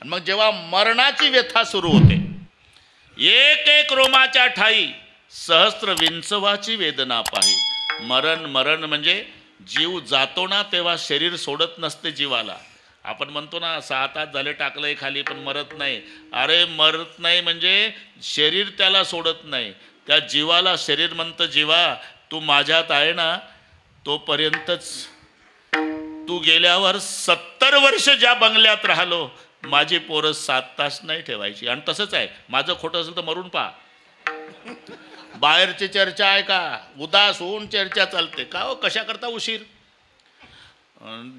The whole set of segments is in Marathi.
आणि मग जेव्हा मरणाची व्यथा सुरू होते, एक एक रोमाच्या ठाई सहस्त्र विंचवाची वेदना पाही. मरण मरण म्हणजे जीव जातो ना तेव्हा शरीर सोडत नसते जीवाला. आपण म्हणतो ना 6 तास झाले टाकलंय खाली पण मरत नाही. अरे मरत नाही म्हणजे शरीर त्याला सोडत नाही. त्या जीवाला शरीर म्हणतं, जीवा तू माझ्यात आहे ना तोपर्यंतच. तू गेल्यावर 70 वर्ष ज्या बंगल्यात राहिलो, माझी पोरं 7 तास नाही ठेवायची. आणि तसंच आहे, माझं खोटं असेल तर मरून पहा. बाहेरची चर्चा आहे का, उदास होऊन चर्चा चालते का हो, कशा करता उशीर.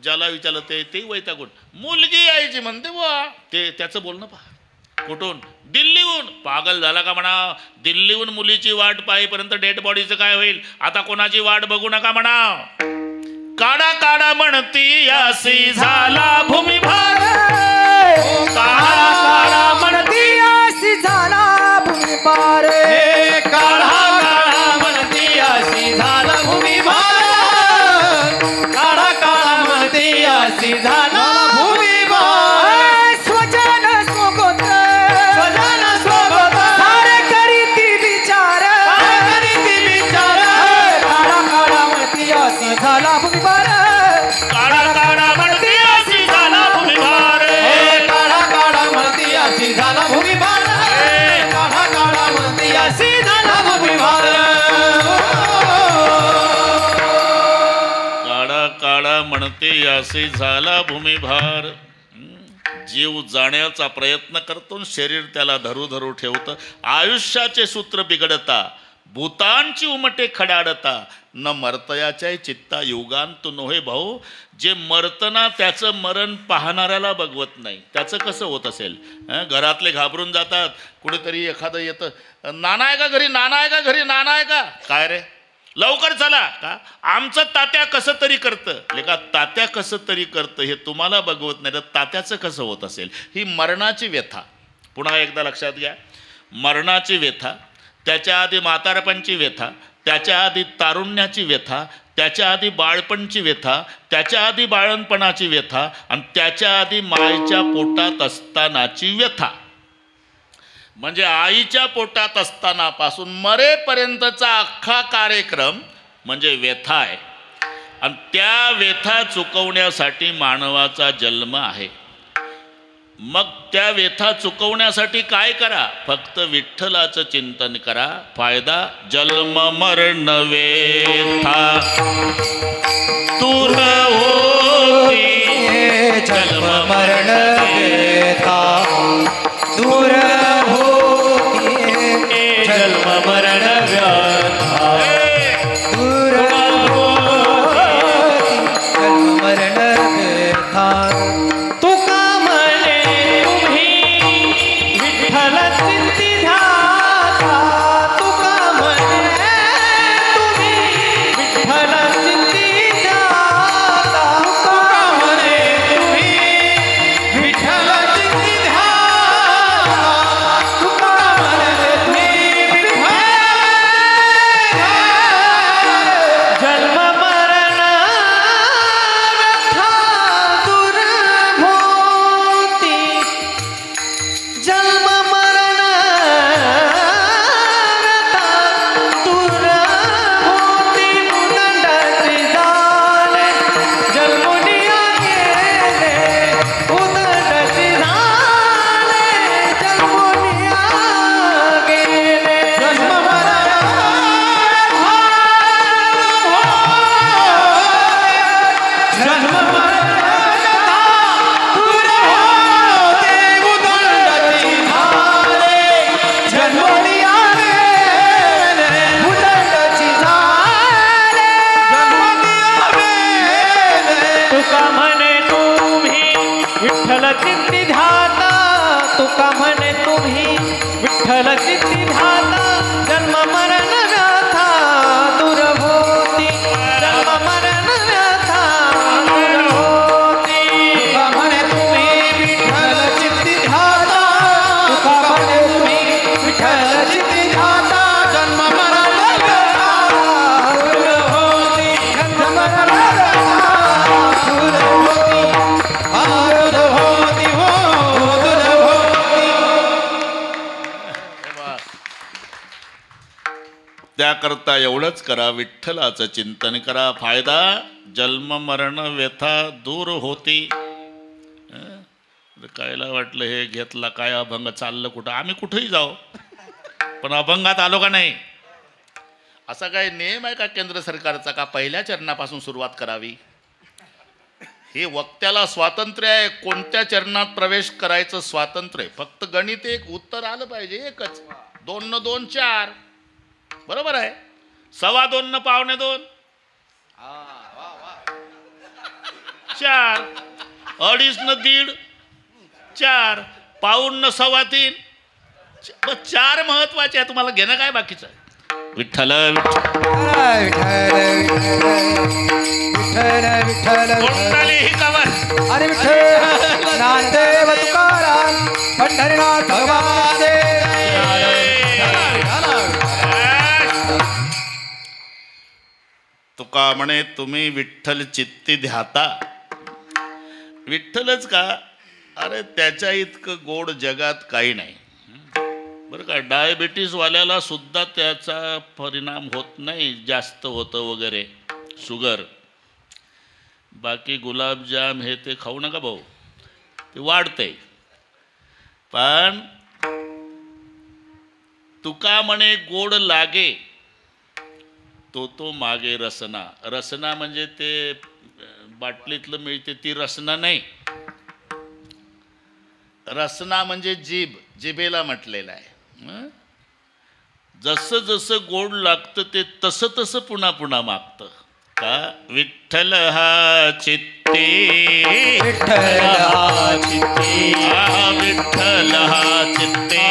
ज्याला विचारलं ते वैतागून मुलगी यायची म्हणते बुवा, ते त्याचं बोलणं पहा. कुठून? दिल्लीहून. पागल झाला का म्हणा, दिल्लीहून मुलीची वाट पाहीपर्यंत डेड बॉडीचं काय होईल. आता कोणाची वाट बघू नका म्हणा. काढा काढा म्हणती यासी झाला भूमिभार, काढा काढा म्हणती यासी झाला भूमिभार, काढा काढा म्हणती यासी झाला भूमिभार, काढा काढा म्हणती यासी झाला भूमिभार. स्वजन स्वगोत्र, स्वजन स्वगोत्र, सारे करीती विचार, करीती विचार, काढा काढा म्हणती यासी झाला भूमिभार, काढा काढा म्हणती यासी झाला भूमिभार, काढा काढा म्हणती यासी झाला भूमिभार, काढा काढा म्हणती यासी झाला भूमिभार. काढा काढा म्हणते यासी झाला भूमिभार. जीव जाण्याचा प्रयत्न करतो, शरीर त्याला धरू धरू ठेवतं. आयुष्याचे सूत्र बिघडता, भूतांची उमटे खडाडता, न मर्तयाच्या चित्ता युगांत नोहे भाऊ. जे मरतना त्याचं मरण पाहणाऱ्याला बघवत नाही, त्याचं कसं होत असेल. घरातले घाबरून जातात, कुठेतरी एखादं येतं, नाना आहे का घरी, नाना आहे का घरी, नाना आहे का, काय रे लवकर चला. का आमचं तात्या कसं तरी करतं. लेका तात्या कसं तरी करतं हे तुम्हाला बघवत नाही, तर तात्याचं कसं होत असेल. ही मरणाची व्यथा. पुन्हा एकदा लक्षात घ्या, मरणाची व्यथा, त्याच्या आधी म्हातारपणाची व्यथा, त्याच्या आधी तारुण्याची व्यथा, त्याच्या आधी बाळपणची व्यथा, त्याच्या आधी बाळणपणाची व्यथा, आणि त्याच्या आधी मायच्या पोटात असतानाची व्यथा. म्हणजे आईच्या पोटात असतानापासून मरेपर्यंतचा अख्खा कार्यक्रम म्हणजे व्यथा आहे. आणि त्या व्यथा चुकवण्यासाठी मानवाचा जन्म आहे. मग त्या व्यथा चुकवण्यासाठी काय करा, फक्त विठ्ठलाचं चिंतन करा. फायदा जन्म मरण व्यथा दूर होती, जन्म मरण व्यथा दूर होती, जन्म मरण व्यथा दूर होती, जन्म मरण व्यथा. तुका म्हणे तुम्ही विठ्ठल चित्ती ध्याता, तुका म्हणे तुम्ही विठ्ठल चित्ती ध्याता, तुका म्हणे तुम्ही विठ्ठल चित्ती ध्याता, तुका म्हणे तुम्ही जन्म मरण व्यथा दूर होती, जन्म मरण व्यथा दूर होती. उदंडाची झाले जन्मोनिया गेले, उदंडाची झाले जन्मोनिया गेले. जन्म मरण जन्म मरण दूर होते, उदंडाची झाले जन्मोनिया गेले, उदंडाची झाले जन्मोनिया गेले. तुका म्हणे तुम्ही विठ्ठल चित्ती ध्याता, तुका म्हणे तुम्ही विठ्ठल चित्ती ध्याता, जन्म मरण व्यथा दूर होती, जन्म मरण व्यथा दूर होती. तुका म्हणे तुम्ही विठ्ठल चित्ती ध्याता, तुका म्हणे तुम्ही विठ्ठल चित्ती ध्याता, जन्म मरण व्यथा दूर होती, जन्म मरण व्यथा दूर होती, दूर होती हो दूर त्याकरता एवढंच करा, विठ्ठलाचं चिंतन करा. फायदा जन्म मरण व्यथा दूर होती. कायला वाटलं हे घेतला काय अभंग, चाललं कुठं, आम्ही कुठंही जाऊ पण अभंगात आलो का नाही. असा काय नियम आहे का केंद्र सरकारचा का पहिल्या चरणापासून सुरुवात करावी? हे वक्त्याला स्वातंत्र्य आहे, कोणत्या चरणात प्रवेश करायचं स्वातंत्र्य. फक्त गणित एक उत्तर आलं पाहिजे, एकच. 2 न 2 4, बरोबर आहे. 2.25 न 2.25 4, 2.5 न 1.5 4, 1.25 न 3.25. 4 महत्वाचे आहे. तुम्हाला घेणं काय बाकीचं. विठ्ठल कोणताली ही कवर. अरे विठ्ठल नामदेव तुकाराम पंढरीनाथ भगवान तुका म्हणे तुम्ही विठ्ठल चित्ती ध्याता. विठ्ठलच का, अरे त्याच्या इतकं गोड जगात काही नाही. बरं का, डायबिटीसवाल्याला सुद्धा त्याचा परिणाम होत नाही, जास्त होतं वगैरे शुगर. बाकी गुलाबजाम हे ते खाऊ नका भाऊ, ते वाढते. पण तुका म्हणे गोड लागे तो मागे रसना. रसना म्हणजे ते बाटलीतलं मिळते ती रसना नाही. रसना म्हणजे जीभ, जिभेला म्हटलेलं आहे. जसं जसं गोड लागतं ते तसं तसं पुन्हा पुन्हा मागतं. का विठ्ठल हा चित्ते, विठ्ठल हा चित्ते, विठ्ठल हा चित्ते,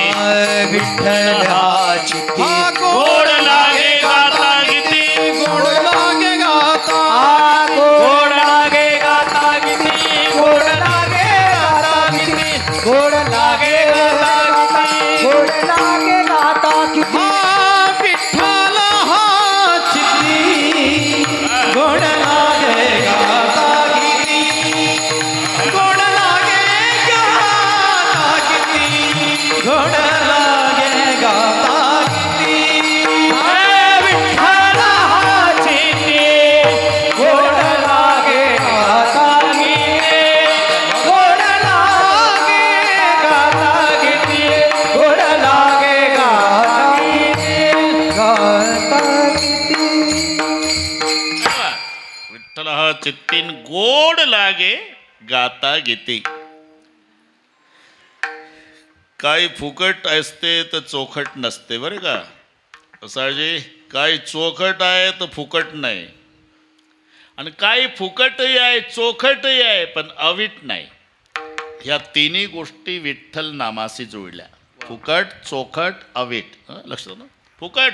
विठ्ठल हा चित्ते. गोड लागे गाता किती, गोड लागे गाता, गोड लागे गाता किती, गोड लागे गाता किती, गोड लागे गाता किती, गोड लागे गाता किती. विठ्ठल हा चित्ती, गोड लागे गाता किती, गोड लागे गाता किती, गोड लागे गाता किती. विठ्ठल हा चित्ते, गोड लागे गाता किती, गोड लागे गाता किती, गोड लागे गाता किती, गाता किती. विठ्ठल हा चित्तीन गोड लागे गाता गीती. काही फुकट असते तर चोखट नसते बरं का. असाजी काही चोखट आहे तर फुकट नाही, आणि काही फुकटही आहे चोखटही आहे पण अवीट नाही. ह्या तिन्ही गोष्टी विठ्ठल नामाशी जुळल्या. फुकट, चोखट, अवीट. लक्षात ना, फुकट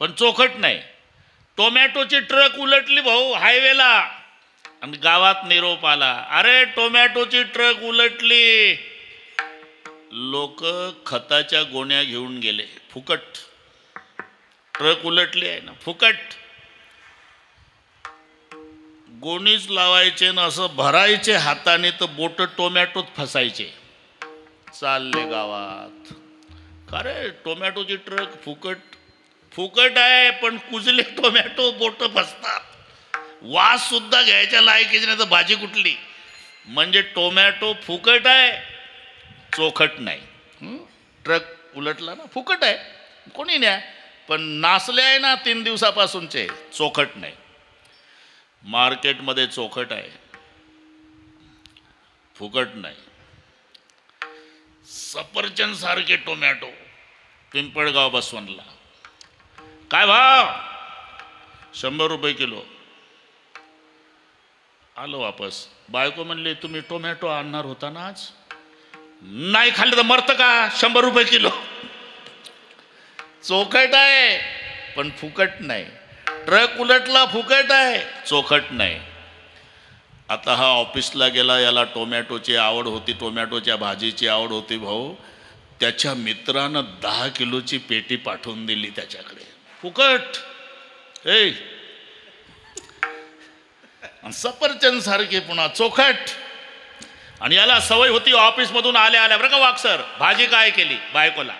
पण चोखट नाही. टोमॅटोची ट्रक उलटली भाऊ हायवेला आणि गावात निरोप आला, अरे टोमॅटोची ट्रक उलटली. लोक खताच्या गोण्या घेऊन गेले. फुकट. ट्रक उलटली आहे ना, फुकट. गोणीच लावायचे ना, असं भरायचे हाताने तर बोट टोमॅटोत फसायचे. चालले गावात, का रे टोमॅटोची ट्रक फुकट. फुकट आहे पण कुजले टोमॅटो बोट फसतात. वास सुद्धा घ्यायच्या लायकीची नाही तर भाजी कुठली. म्हणजे टोमॅटो फुकट आहे, चोखट नाही. ट्रक उलटला ना, फुकट आहे, कोणी नाही. पण नासले आहे ना 3 दिवसापासूनचे, चोखट नाही. मार्केटमध्ये चोखट आहे, फुकट नाही. सफरचंद सारखे टोमॅटो पिंपळगाव बसवनला काय भाव, 100 रुपये किलो. आलो वापस. बायको म्हणली तुम्ही टोमॅटो आणणार होता ना आज, नाही खाल्लं तर मरतं का, 100 रुपये किलो. चोखट आहे पण फुकट नाही. ट्रक उलटला, फुकट आहे, चोखट नाही. आता हा ऑफिसला गेला, याला टोमॅटोची आवड होती, टोमॅटोच्या भाजीची आवड होती भाऊ. त्याच्या मित्रानं 10 किलोची पेटी पाठवून दिली त्याच्याकडे, फुकट. ए सफरचंद सारखे पुन्हा चोखट. आणि याला सवय होती ऑफिसमधून आल्या आल्या बरं का वाक्सर, भाजी काय केली बायकोला,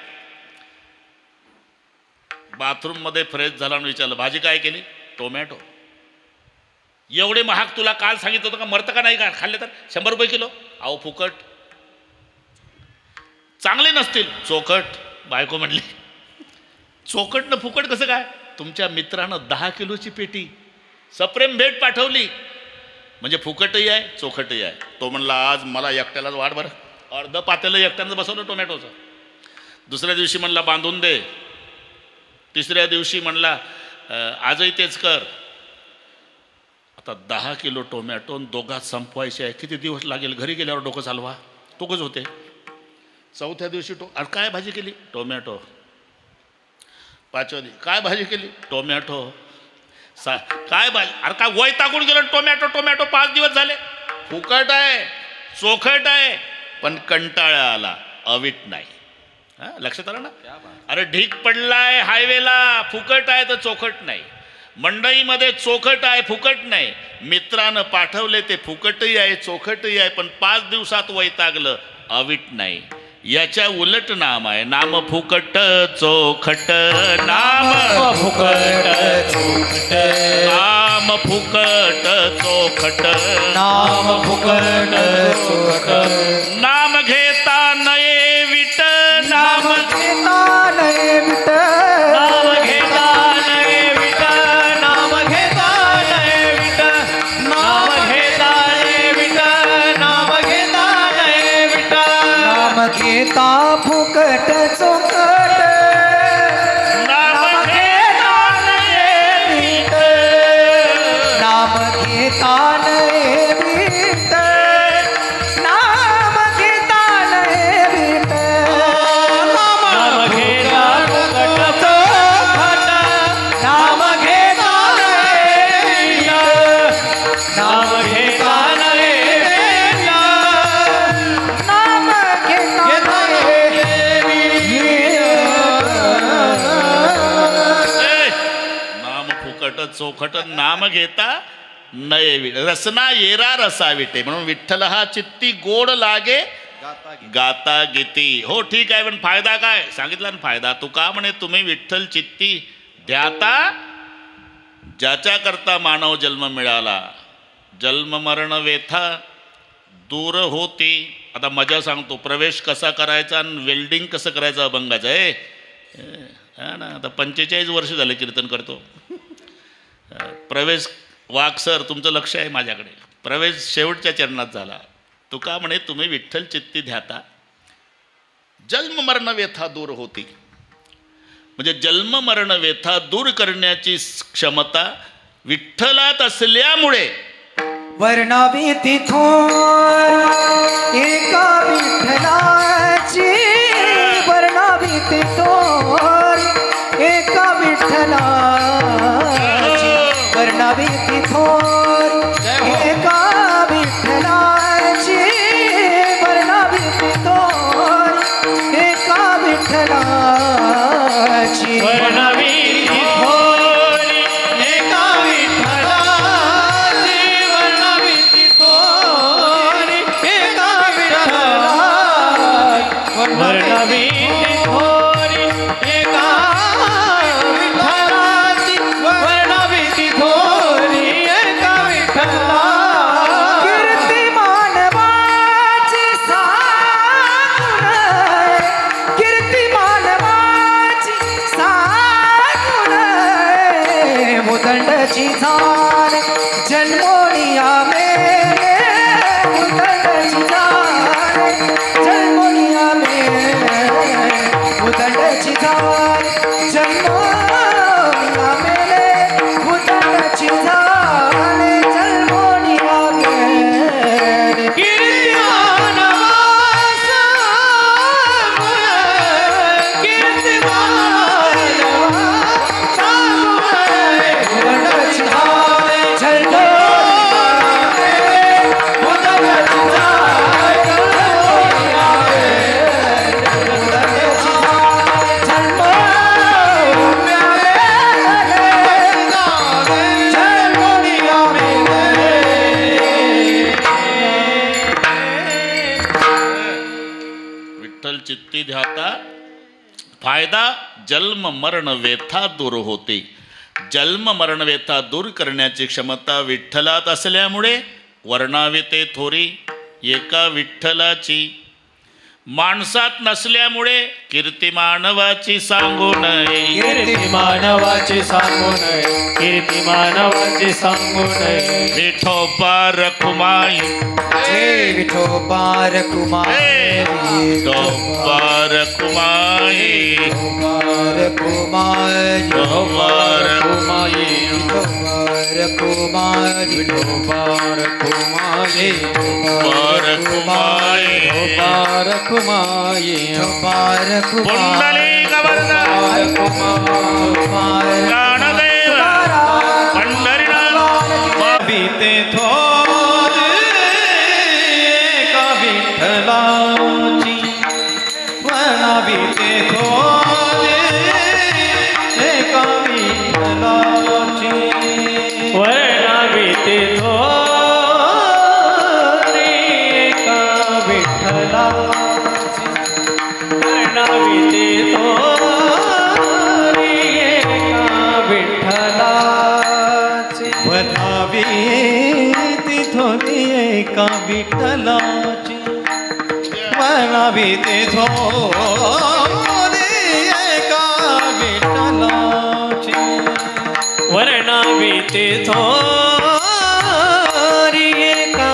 बाथरूममध्ये फ्रेश झाला आणि विचारलं भाजी काय केली? टोमॅटो. एवढे महाग तुला काल सांगितलं होतं का? मरतं का नाही का खाल्ले तर? 100 रुपये किलो. अहो फुकट. चांगले नसतील. चोखट. बायको म्हणली चोखट न फुकट कसं काय? तुमच्या मित्रानं 10 किलोची पेटी सप्रेम भेट पाठवली म्हणजे फुकटही आहे चोखटही आहे. तो म्हणला आज मला एकट्यालाच वाढ बरं. अर्ध पातेलं एकट्यानं बसवलं टोमॅटोचं. दुसऱ्या दिवशी म्हणला बांधून दे. तिसऱ्या दिवशी म्हणला आजही तेच कर. आता 10 किलो टोमॅटो दोघात संपवायचे आहे. किती दिवस लागेल? घरी गेल्यावर डोकं चालवा. दोघंच होते. चौथ्या दिवशी अरे काय भाजी केली? टोमॅटो. पाचव्या दिवशी काय भाजी केली? टोमॅटो. काय भाजी? अरे काय वय टाकून गेलं? Tomato tomato. 5 दिवस झाले. फुकट आहे चोखट आहे पण कंटाळा आला. अवीट नाही. हां लक्षात आलं ना? अरे ढीक पडलाय हायवेला. फुकट आहे तर चोखट नाही. मंडईमध्ये चोखट आहे फुकट नाही. मित्रानं पाठवले ते फुकटही आहे चोखटही आहे पण 5 दिवसात वैतागलं. अवीट नाही. याच्या उलट नाम आहे. नाम फुकट चोखट. नाम फुकट चोखट. नाम फुकट चोखट. नाम फुकट चोखट. नाम घेता नये विट. नाम घेता नये विट. नाम घेता नये विट. नाम घेता नये विट. नाम घेता नये विट. नाम घेता नये विट. नाम घेता फुकट चोखट. नाम घेता नये विट. नाम घेता नये विट. नाम घेता नये विट. नाम घेता फुकट चोखट. नाम घेता नये विट. नाम घेता नये विट. नाम घेता नये विट. नाम फुकट चोखट. नाम घेता नये विट. रसना येरा रसाविटे. म्हणून विठ्ठल हा चित्ती गोड लागे गाता गीती. हो ठीक आहे पण फायदा काय? सांगितला ना फायदा. तुका म्हणे तुम्ही विठ्ठल चित्ती ध्याता ज्याच्याकरता मानव जन्म मिळाला. जन्म मरण व्यथा दूर होती. आता मजा सांगतो. प्रवेश कसा करायचा आणि वेल्डिंग कसं करायचं अभंगाचं आहे. हा ना. आता 45 वर्ष झाले कीर्तन करतो. प्रवेश वाघ सर तुमचं लक्ष आहे माझ्याकडे. प्रवेश शेवटच्या चरणात झाला. तुका म्हणे तुम्ही विठ्ठल चित्ती ध्याता जन्म मरण व्यथा दूर होती. म्हणजे जन्म मरण व्यथा दूर करण्याची क्षमता विठ्ठलात असल्यामुळे वर्णावी तिथोर एका विठ्ठलाची. वर्णावी तिथोर एका विठ्ठलाची. वर्णावी तिथोर एका विठ्ठलाची. वर्णावी तिथोर एका विठ्ठलाची. वर्णावी तिथोर एका विठ्ठलाची. वर्णावी तिथोर एका विठ्ठलाची. वर्णावी तिथोर एका विठ्ठलाची. वर्णावी तिथोर एका विठ्ठलाची. कीर्ती मानवाची सागुण. कीर्ती मानवाची सागुण. मुदंडची झाड जन्मोनिया मेले. मुदंडची झाड जन्मोनिया मेले. मुदंडची झाड जन्मोनिया मेले. मुदंडची झाड जन्मोनिया मेले. कीर्ती मानवाचा गुण. कीर्ती मानवाचा गुण. मुदंडची झाड जन्मोनिया मेले. मुदंडची झाड जन्मोनिया मेले. मुदंडची झाड जन्मोनिया मेले. जन्मोनिया मेले. विठ्ठल चित्ती ध्याता फायदा जन्म मरण व्यथा दूर होते. जन्म मरण व्यथा दूर करण्याची क्षमता विठ्ठलात असल्यामुळे वर्णावे ते थोरी एका विठ्ठलाची. माणसात नसल्यामुळे कीर्ती मानवाची सांगू नये. कीर्ती मानवाची सांगू नये. कीर्ती मानवाची सांगू नये. विठोबा रखुमाई जय विठोबा रखुमाई. विठोबा रखुमाई. रखुमाई. विठोबा रखुमाई. रखुमाई. विठोबा रखुमाई. रखुमाई. रखुमाई. पुंडलिक वरद ज्ञानदेव पंढरीनाथ बीते थोर एका विठ्ठलाची. वना बीते थोर एका विठ्ठलाची. वना बीते थोर एका विठ्ठलाची. वना बीते थोर एका विठ्ठलाची. वनावी तिथोरी एका विठ्ठलाची. वनावी तिथोरी एका विठ्ठलाची. वर्णावी तिथोरी एका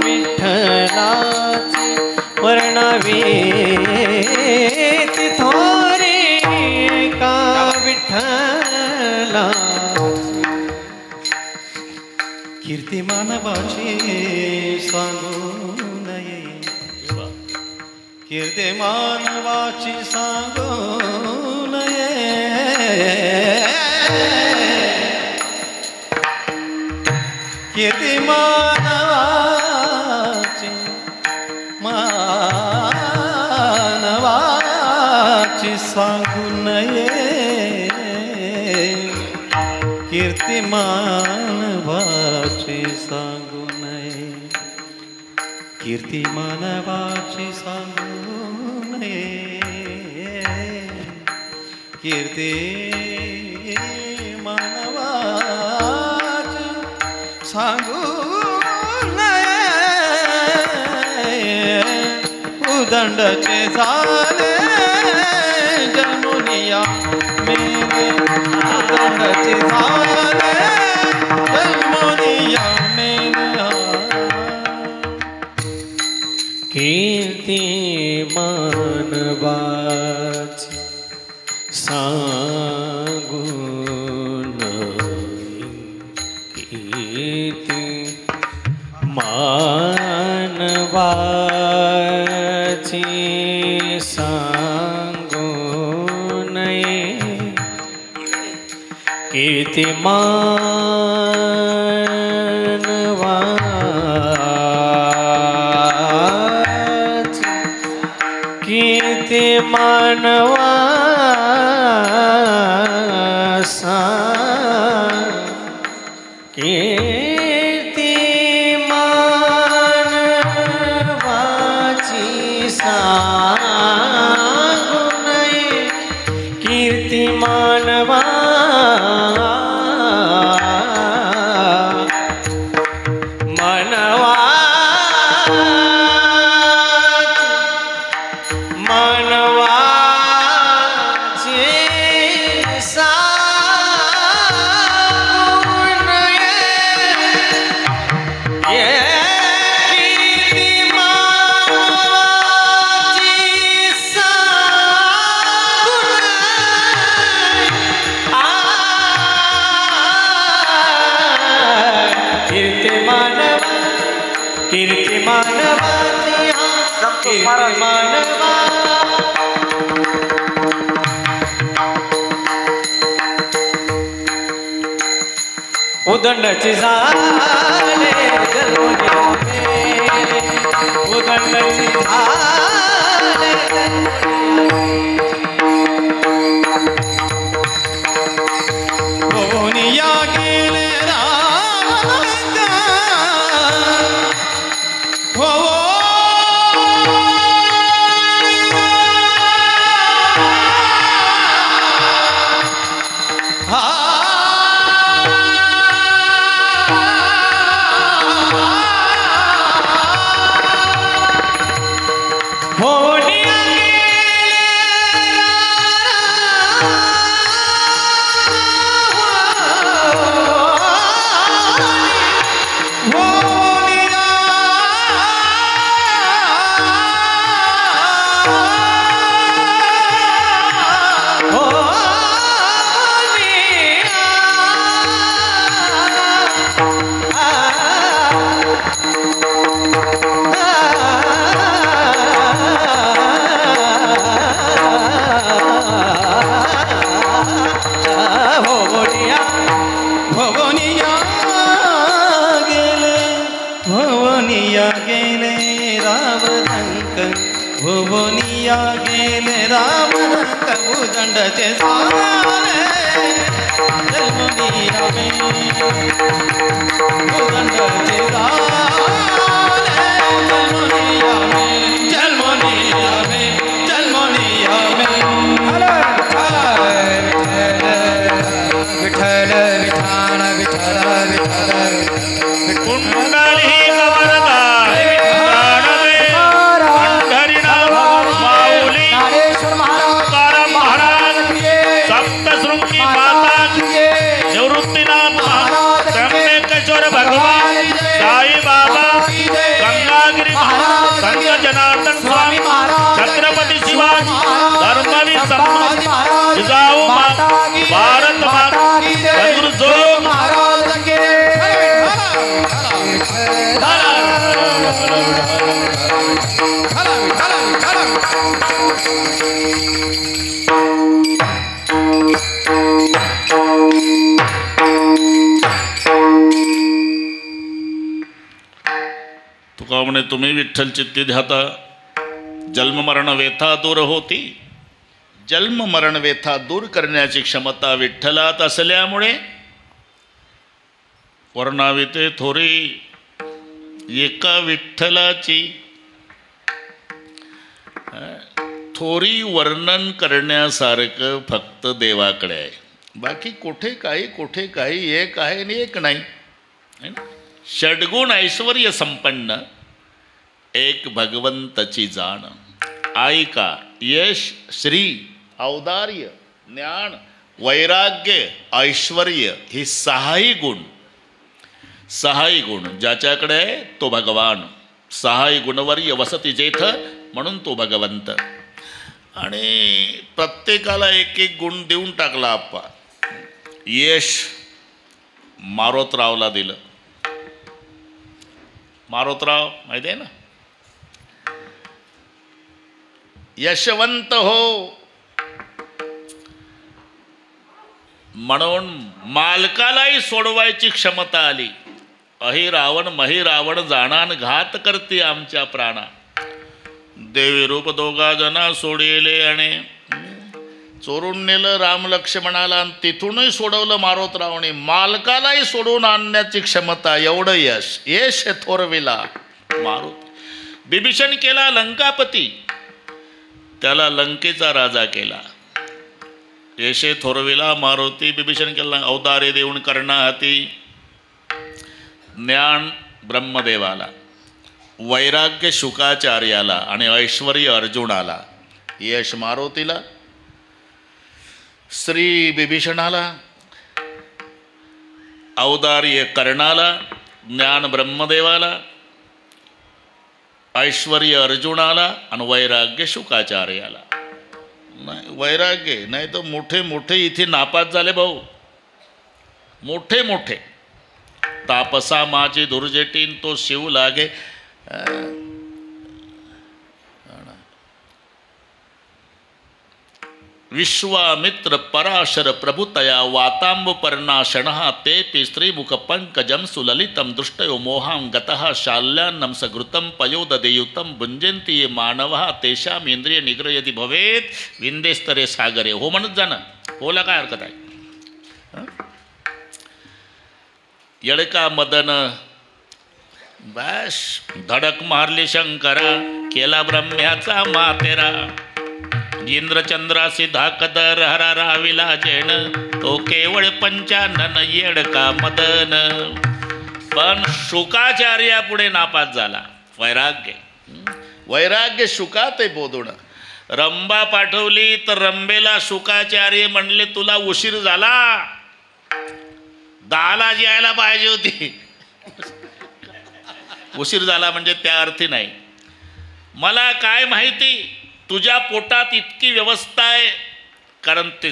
विठ्ठलाची. वर्णावी तिथोरी एका विठ्ठलाची. कीर्ती मानवाची सांगू नये. कीर्ती मानवाची सांगू नये. कीर्ती मानवाची मानवाची सांगू नये. कीर्ती मानवाची सांगू नये. कीर्ती मानवाची सांगू नये. कीर्ती मानवाची सांगू नये. उदंडचे झाले जन्मुनिया मेरे. उदंडचे झाले जन्मुनिया मेरे. कीर्ती मानवाची सांगू नये. कीर्ती मानवाची सांगू नये. कीर्ती मानवाची. कीर्ती मानवासा. कीर्ती मानवाची सांगू नये. कीर्ती मानवा मानवा मानवाची सांगू नये. कीर्ती मानवाची सांगू नये. कीर्ती मानव. कीर्ती मानवाची. कीर्ती मानवा. उदंडची झाले जन्मुनिया मेरे. उदंडची झाले कोनिया गेले राम. हो होनिया भुवनिया गेले राम कबूदंडचे सारे जन्मनिया भुवंडचे सारे जन्मनिया विठ्ठल विठाण विठ्ठल विठ्ठल कुंडली कमरदार सप्तशृंगी माता निवृत्तीनाथ त्र्यंबकेश्वर भगवान साई बाबा गंगागिरी संत जनार्दन स्वामी छत्रपती शिवाजी धर्मवीर संभाजी जिजाऊ भारत माता सद्गुरुजोग तुका म्हणे तुम्ही विठ्ठल चित्ती ध्याता जन्म मरण व्यथा दूर होती. जन्म मरण व्यथा दूर करण्याची क्षमता विठ्ठलात असल्यामुळे वर्णाविते थोरी एका विठ्ठलाची थोरी वर्णन करण्यासारखं फक्त देवाकडे आहे. बाकी कुठे काही एक आहे आणि एक नाही. षड्गुण ऐश्वर्य संपन्न एक भगवंताची जाण. ऐका यश श्री औदार्य ज्ञान वैराग्य ऐश्वर्य ही सहाही गुण ज्याच्याकडे आहे तो भगवान. सहाही गुणवर्य वसती जेथ म्हणून तो भगवंत. आणि प्रत्येकाला एक एक गुण देऊन टाकला आप्पा. यश मारोतरावला दिलं. मारोतराव माहिती आहे ना, यशवंत हो म्हणून मालकालाही सोडवायची क्षमता आली. अहि रावण मही रावण जाणान घात करते आमच्या प्राणा. देवी रूप दोघा जना सोडिले आणि चोरून नेलं राम लक्ष्मणाला आणि तिथूनही सोडवलं मारोतरावने. मालकालाही सोडून आणण्याची क्षमता. एवढं यश थोरविला मारुत. बिभीषण केला लंकापती, त्याला लंकेचा राजा केला. यशे थोरविला मारुती. बिभीषण केला औदार्य देऊन करणा हाती. ज्ञान ब्रह्मदेवाला, वैराग्य शुकाचार्याला आणि ऐश्वर्य अर्जुनाला. यश मारुतीला, श्री बिभीषणाला, औदार्य कर्णाला, ज्ञान ब्रह्मदेवाला, ऐश्वर्य अर्जुनाला आणि वैराग्य शुकाचार्याला. नाही वैराग्य नाही तर मोठे मोठे इथे नापास झाले भाऊ. मोठे मोठे तापसा माझी दुर्जेटीन तो शिव लागे. विश्वामित्र पराशर प्रभुतया वातांबपर्णाशण ते स्त्रीमुख पंकजम सुललितम दृष्टयो मोहां गतः शाल्यान्नं सघृतं पयोददेयुतं भुंजन्ति ये मानवः तेषां इंद्रिय निग्रह यदि भवेत विंदेस्तरे सागरे. हो म्हणत जाणं. होला काय हरकत आहे. येडका मदन बस धडक मारली शंकरा केला ब्रह्म्याचा मातेरा. इंद्रचंद्रासी धाकदर हरा राविला जैन तो केवळ पंचानन येडका मदन. पण शुकाचार्या पुढे नापास झाला. वैराग्य वैराग्य शुका ते बोधून. रंबा पाठवली तर रंबेला शुकाचार्य म्हणले तुला उशीर झाला, 10ला यायला पाहिजे होती. उशीर झाला म्हणजे त्या अर्थी नाही. मला काय माहिती तुझ्या पोटात इतकी व्यवस्था आहे, कारण ते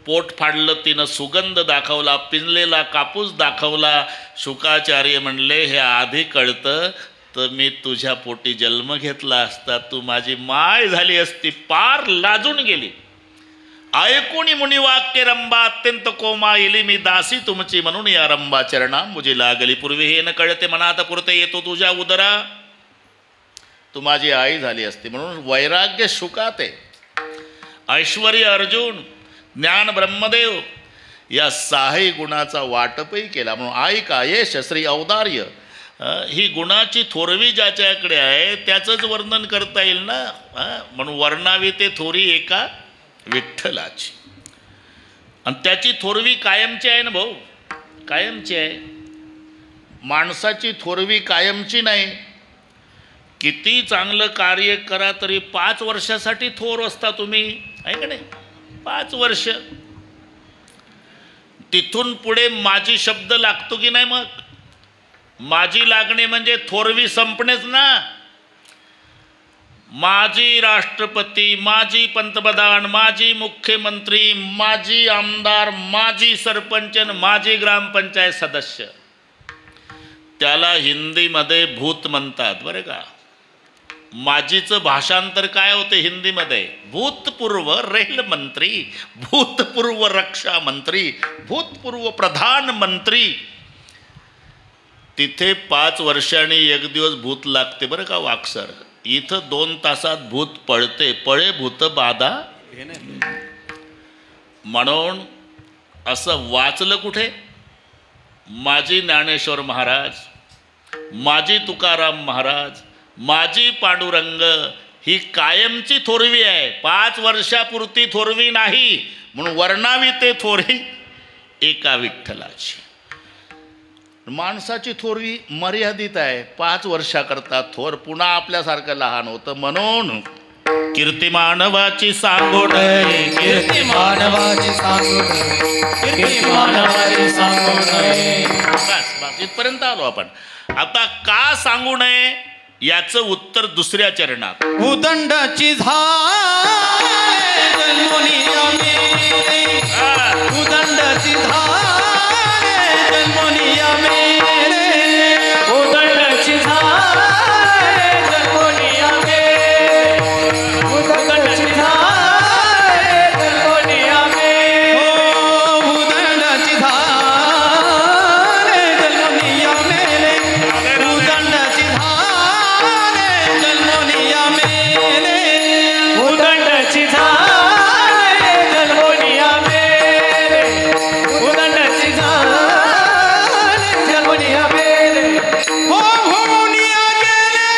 पोट फाडलं तिनं, सुगंध दाखवला, पिंजलेला कापूस दाखवला. शुकाचार्य म्हणले हे आधी कळतं तर मी तुझ्या पोटी जन्म घेतला असता, तू माझी माय झाली असती. पार लाजून गेली. ऐकून मुनी वाक्य रंबा अत्यंत कोमा येली, मी दासी तुमची म्हणून या रंबा चरणा मुझी लागली. पूर्वी हे न कळते मनात पुरते येतो तुझ्या उदरा, तू माझी आई झाली असती. म्हणून वैराग्य शुकाते, ऐश्वर्य अर्जुन, ज्ञान ब्रह्मदेव या 6 गुणाचा वाटपही केला. म्हणून ऐका यश श्री औदार्य ही गुणाची थोरवी ज्याच्याकडे आहे त्याचंच वर्णन करता येईल ना. म्हणून वर्णावी ते थोरी एका विठ्ठलाची. आणि त्याची थोरवी कायमची आहे ना भाऊ, कायमची आहे. माणसाची थोरवी कायमची नाही. किती चांगलं कार्य करा तरी 5 वर्षासाठी थोर असता तुम्ही, आहे का नाही? 5 वर्ष. तिथून पुढे माझी शब्द लागतो की नाही? मग माझी लागणे म्हणजे थोरवी संपणेच ना. माजी राष्ट्रपती, माजी पंतप्रधान, माजी मुख्यमंत्री, माजी आमदार, माजी सरपंच, माजी ग्रामपंचायत सदस्य, त्याला हिंदीमध्ये भूत म्हणतात बरं का. माजीचं भाषांतर काय होते हिंदीमध्ये? भूतपूर्व रेल मंत्री, भूतपूर्व रक्षा मंत्री, भूतपूर्व प्रधानमंत्री. तिथे 5 वर्षांनी 1 दिवस भूत लागते बरं का वाकसर. इथं 2 तासात भूत पळते. पळे भूत बाधा. म्हणून असं वाचलं कुठे? माजी ज्ञानेश्वर महाराज, माजी तुकाराम महाराज, माजी पांडुरंग ही कायमची थोरवी आहे, 5 वर्षापुरती थोरवी नाही. म्हणून वर्णावी ते थोरी एका विठ्ठलाची. माणसाची थोरवी मर्यादित आहे, 5 वर्षाकरता थोर, पुन्हा आपल्यासारखं लहान होतं. म्हणून कीर्ती मानवाची सांगू नये, कीर्ती मानवाची सांगू नये, कीर्ती मानवाची सांगू नये. बस इथपर्यंत आलो आपण. आता का सांगू नये याचं उत्तर दुसऱ्या चरणात. उदंडाची झाड जन्मोनी आम्ही, उदंडाची झाड जन्मोनी आम्ही, उदंडाची झाड जन्मोनी आम्ही, उदंडाची झाड जन्मोनी आम्ही, उदंडाची झाड जन्मोनी आम्ही, उदंडाची झाड जन्मोनी आम्ही, उदंडाची झाड जन्मोनी आम्ही, उदंडाची झाड जन्मोनी आम्ही. हो होनिया गेले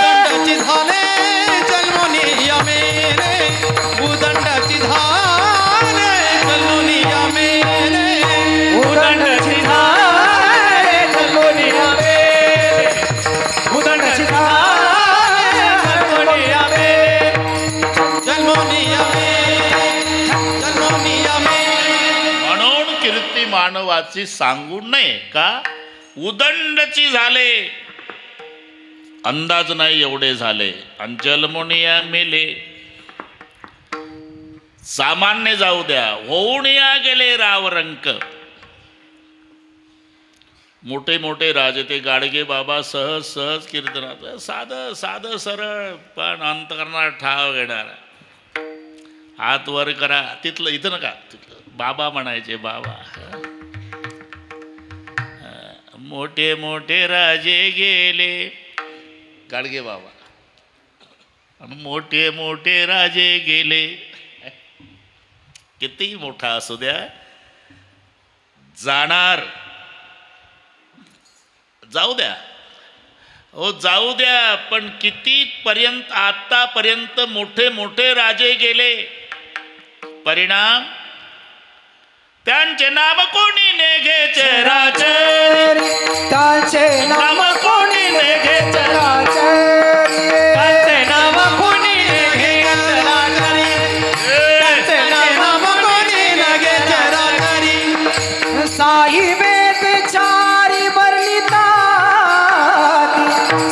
उदंडाची झाले जन्मोनी आम्ही, उदंडाची झाले जन्मोनी आम्ही, उदंडाची झाले जन्मोनी आम्ही, उदंडाची झाले जन्मोनी आम्ही, जन्मोनी आम्ही, जन्मोनी आम्ही. म्हणून कीर्ती मानवाची सांगू नये. का? उदंडची झाले, अंदाज नाही एवढे झाले. आणि जन्मोनिया मेले, सामान्य जाऊ द्या, होऊन या गेले रावरंक. मोठे मोठे राजे ते गाडगे बाबा सहज सहज कीर्तनात, साधं साधं सरळ पण अंतकरणात ठाव घेणार. हात वर करा, तिथलं इथं नका, बाबा म्हणायचे बाबा. मोठे मोठे राजे गेले, गाडगे बाबा, आणि मोठे मोठे राजे गेले. किती मोठा असू द्या, जाणार, जाऊ द्या. हो जाऊ द्या, पण किती पर्यंत आतापर्यंत मोठे मोठे राजे गेले, परिणाम त्यांचे नाम कोणी नेघे चराचर, त्यांचे नाम कोणी नेघे चराचर, त्यांचे नाम कोणी नेघे चराचर, त्यांचे नाम कोणी नेघे चराचर. साई वेद चारी वर्णितात,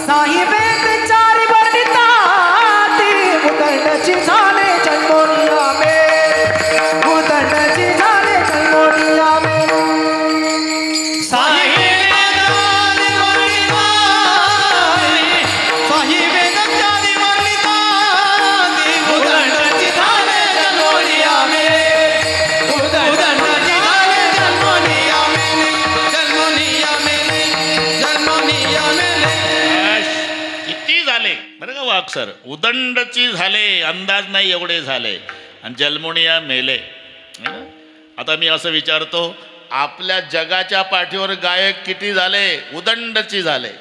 साई वेद चारी वर्णितात, उदंडची झाले जन्मोनिया में, उदंडची झाले जन्मोनिया में. साई सर उदंडची झाले, अंदाज नाही एवढे झाले, आणि जन्मोनिया मेले. आता मी असं विचारतो, आपल्या जगाच्या पाठीवर गायक किती झाले? उदंडची झाले.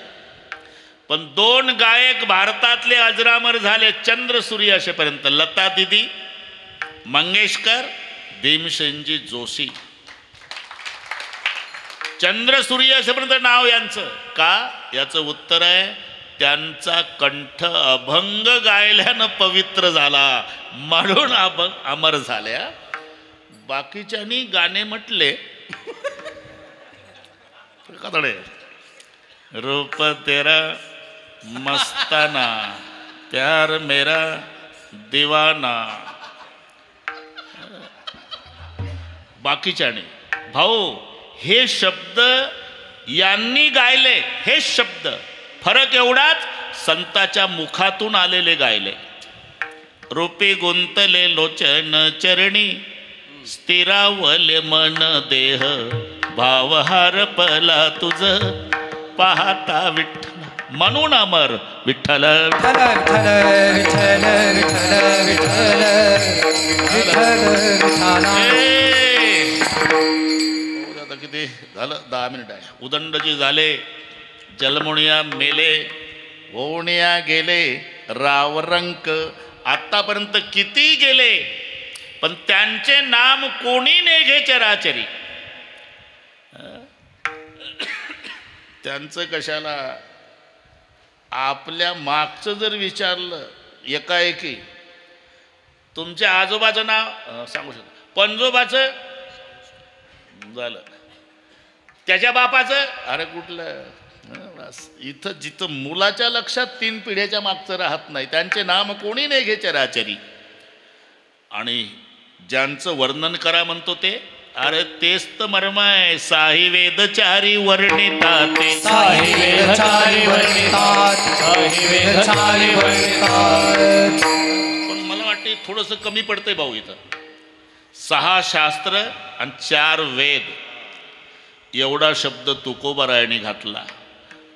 पण 2 गायक भारतातले अजरामर झाले, चंद्र सूर्य असेपर्यंत. लता दिदी मंगेशकर, भीमसेनजी जोशी. चंद्र सूर्य असेपर्यंत नाव यांचं का? याचं उत्तर आहे, त्यांचा कंठ अभंग गायल्यानं पवित्र झाला म्हणून अमर झाल्या. बाकीच्यांनी गाणे म्हटले कदडे, रूप तेरा मस्ताना, प्यार मेरा दीवाना. बाकीच्याने भाऊ हे शब्द यांनी गायले, हे शब्द फरक एवढाच, संताच्या मुखातून आलेले गायले. रूपी गुंतले लोचन चरणी, स्थिरावले मन देह, भावहार पला तुझ पाहता विठ्ठल, म्हणून अमर विठ्ठल. विठ्ठल विठ्ठल विठ्ठल विठ्ठल विठ्ठल विठ्ठल. आता किती झालं? 10 मिनिट आहे. उदंडजी झाले, जलमुनिया मेले, ओणिया गेले, रावरंक आतापर्यंत किती गेले, पण त्यांचे नाम कोणी नेघे चराचरी. त्यांचं कशाला? आपल्या मागचं जर विचारलं एकाएकी, तुमच्या आजोबाचं नाव सांगू शकतो, पंजोबाचं झालं, त्याच्या बापाचं अरे कुठलं. इथं जिथं मुलाच्या लक्षात 3 पिढ्याच्या मागचं राहत नाही, त्यांचे नाम कोणी नेघे चराचरी. आणि ज्यांचं वर्णन करा म्हणतो ते, अरे तेच तर मर्म आहे. साही वेदचारी वर्णितात, साही वेदचारी वर्णितात, साही वेदचारी वर्णितात. पण मला वाटते थोडंसं कमी पडतंय भाऊ इथं. 6 शास्त्र आणि 4 वेद एवढा शब्द तुकोबारायांनी घातला.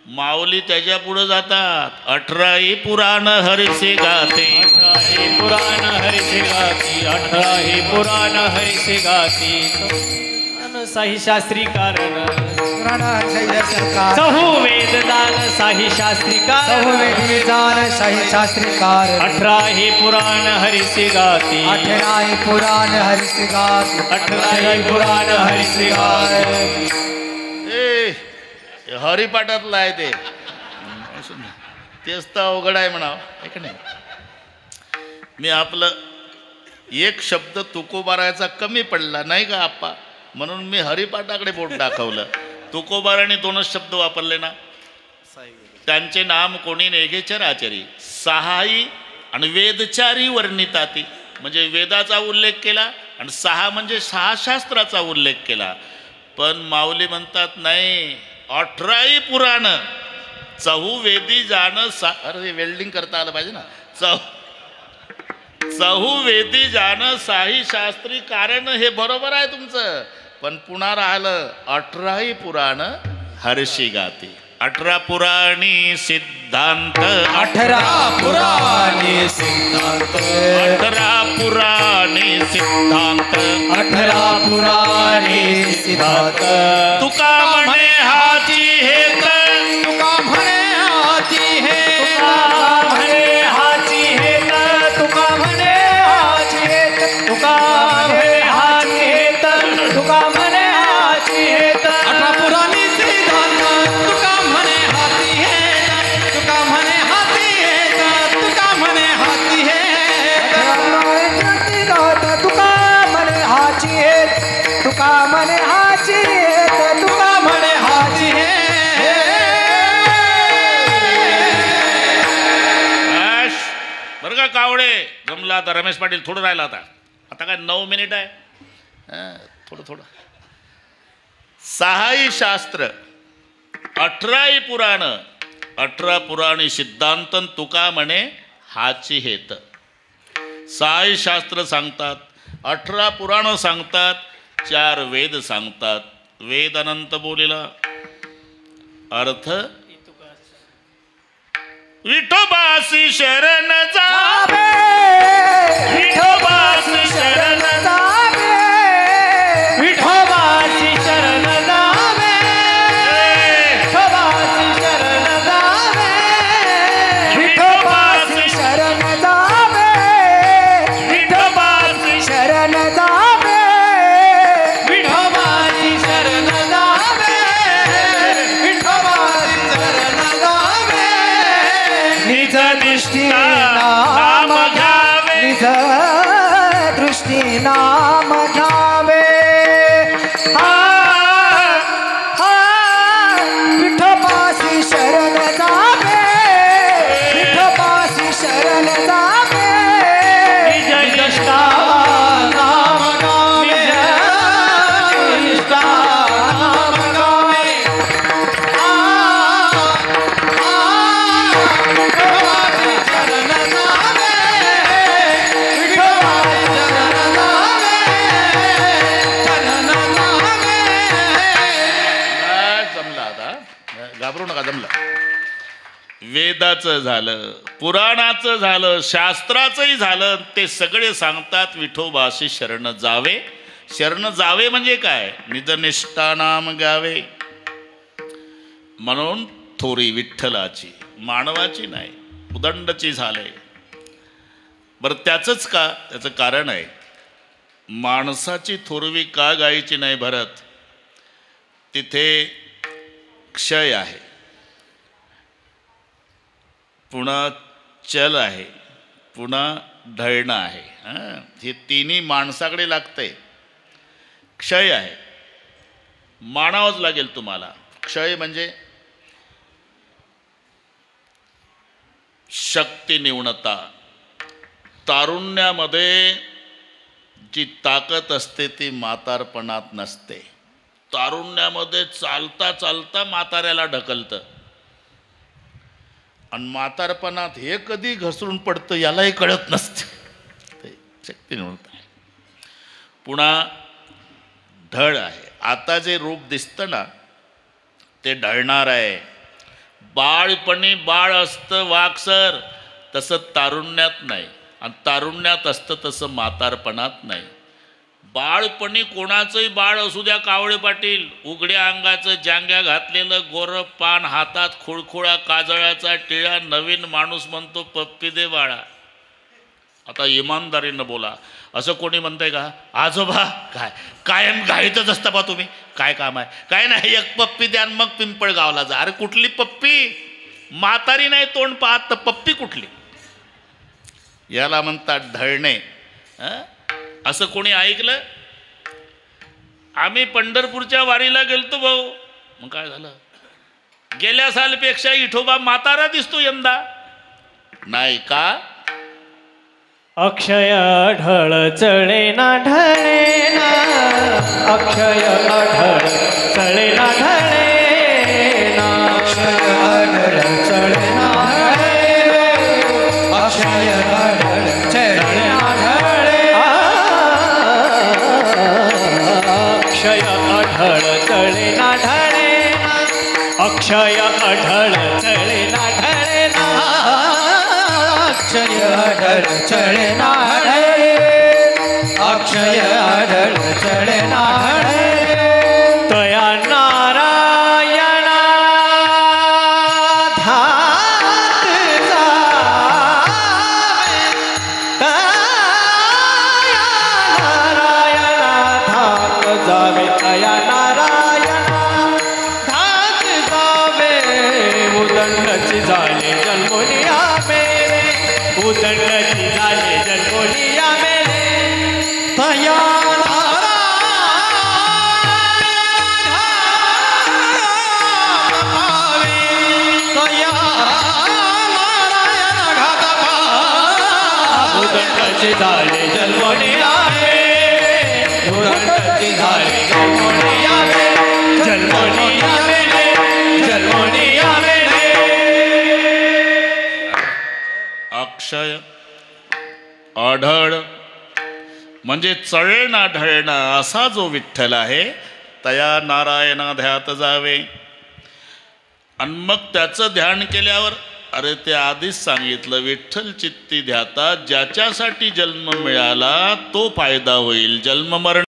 माऊली त्याच्या पुढे जातात, 18 पुराण हरिसे गाते, 18 पुराण हरिसे गाती, 18 पुराण हरिसे गाती. साही शास्त्री कारण, सहु वेददान साही शास्त्री कारण, सहु वेददान साही शास्त्री कारण. 18 पुराण हरिसे गाती, 18 पुराण हरिसे गाती, 18 पुराण हरिसे गाती. हरिपाठातलं आहे ते, तेच तर अवघड आहे म्हणावं, ऐक नाही. मी आपलं एक शब्द तुकोबारायचा कमी पडला नाही का आप्पा, म्हणून मी हरिपाठाकडे बोट दाखवलं. तुकोबाराने 2च शब्द वापरले ना, त्यांचे नाम कोणी नेघे चराचरी. सहाई आणि वेदचारी वर्णिताती, म्हणजे वेदाचा उल्लेख केला, आणि 6 म्हणजे 6 शास्त्राचा उल्लेख केला. पण माऊली म्हणतात नाही, 18 पुराण, चहू वेदी जाण. अरे वेल्डिंग करता आलं पाहिजे ना. चहू वेदी जाण साही शास्त्री कारण, हे बरोबर आहे तुमचं. पण पुन्हा राहिलं 18 पुराण हर्षी गाती. 18 पुराणी सिद्धांत, 18 पुराणी सिद्धांत, 18 पुराणी सिद्धांत, 18 पुराणी सिद्धांत. तुका म्हणे हाची हेत, तुका म्हणे हाची कावळे जमला आता. रमेश पाटील थोडं राहिला आता. आता काय 9 मिनिट आहे. थोडं. 6 शास्त्र, 18 पुराण, 18 पुराणी सिद्धांतन तुका म्हणे हाची हेत. 6 शास्त्र सांगतात, 18 पुराण सांगतात, 4 वेद सांगतात. वेद अनंत बोलिला अर्थ विठोबासी शरण जावे, विठोबासी शरण जावे, विठोबाची शरण जावे, विठोबाची शरण जावे, विठोबाची शरण जावे, विठोबाची शरण जावे, विठोबाची शरण जावे, विठोबाची शरण जावे. निज दृष्टी नाम घ्यावे, निज दृष्टी नाम घ्यावे. विठोबासी शरण जावे, विठोबासी शरण जावे. निज निष्ठा नाम घ्यावे, निज निष्ठा नाम घ्यावे. विठोबासी शरण जावे, विठोबासी शरण जावे, शरण जावे. जमला आता, घाबरू नका. जमलं. वेदाचं झालं, पुराणाचं झालं, शास्त्राचंही झालं. ते सगळे सांगतात विठोबाशी शरण जावे. शरण जावे म्हणजे काय? निजनिष्ठा नाम घ्यावे. म्हणून थोरी विठ्ठलाची, मानवाची नाही, उदंडची झाले. बरं त्याचंच का? त्याचं कारण आहे, माणसाची थोरवी का गायची नाही भरत? तिथे क्षय आहे, पुन्हा चल आहे, पुन्हा ढळणं आहे. हे तिन्ही माणसाकडे लागतंय. क्षय आहे, मानावंच लागेल तुम्हाला. क्षय म्हणजे शक्ती न्यूनता. तारुण्यामध्ये जी ताकद असते ती म्हातारपणात नसते. तारुण्यामध्ये चालता चालता म्हाताऱ्याला ढकलतं, आणि म्हातारपणात हे कधी घसरून पडतं यालाही कळत नसते. ते शक्ती न्यूनता. पुन्हा ढळ आहे. आता जे रूप दिसतं ना ते ढळणार आहे. बाळपणी बाळ असतं वाकसर, तसं तारुण्यात नाही, आणि तारुण्यात असतं तसं म्हातारपणात नाही. बाळपणी कोणाचंही बाळ असू द्या कावळे पाटील, उघड्या अंगाचं, जांग्या घातलेलं, गोरं पान, हातात खुळखुळा काजळाचा टिळा, नवीन माणूस म्हणतो पप्पी दे बाळा. आता इमानदारीनं बोला. असं कोणी म्हणतंय का? आजोबा काय कायम घाईतच असता बा तुम्ही, काय काम आहे? काय नाही, एक पप्पी द्या मग पिंपळगावला जा. अरे कुठली पप्पी? म्हातारी नाही तोंड पाहत तर पप्पी कुठली? याला म्हणतात ढळणे. असं कोणी ऐकलं? आम्ही पंढरपूरच्या वारीला गेलतो भाऊ. मग काय झालं? गेल्या सालपेक्षा विठोबा म्हातारा दिसतो यंदा. नाही का? अक्षय ढळ चळे ना ढळे ना, अक्षय ढळ चळे ना ढळे ना, अक्षय ढळ चळे ना ढळे, अक्षय ढळ चळे ना ढळे. अक्षय ढळ चळे ना ढळे ना, अक्षय ढळ चळे ना ढळे ना, अक्षय ढळ चळे ना ढळे, अक्षय ढळ चळे ना ढळे. तया नारायणा धात जावे, तया नारायणा धात जावे, तया नारायणा धात जावे. उदंडची झाले जन्मोनिया मेरे, उदंडची झाले जन्मोनिया मेरे. तया नारायण घात धुरंडाची झाले जन्मोनी यावे धुरंडाची झाले जन्मोनी यावे जन्मोनी यावे जन्मोनी यावे अक्षय आढळ म्हणजे चळणा ढळणा असा जो विठ्ठल आहे तया नारायणा ध्यात जावे. आणि मग त्याचं ध्यान केल्यावर अरे ते आधीच सांगितलं विठ्ठल चित्ती ध्याता ज्याच्यासाठी जन्म मिळाला तो फायदा होईल. जन्म मरण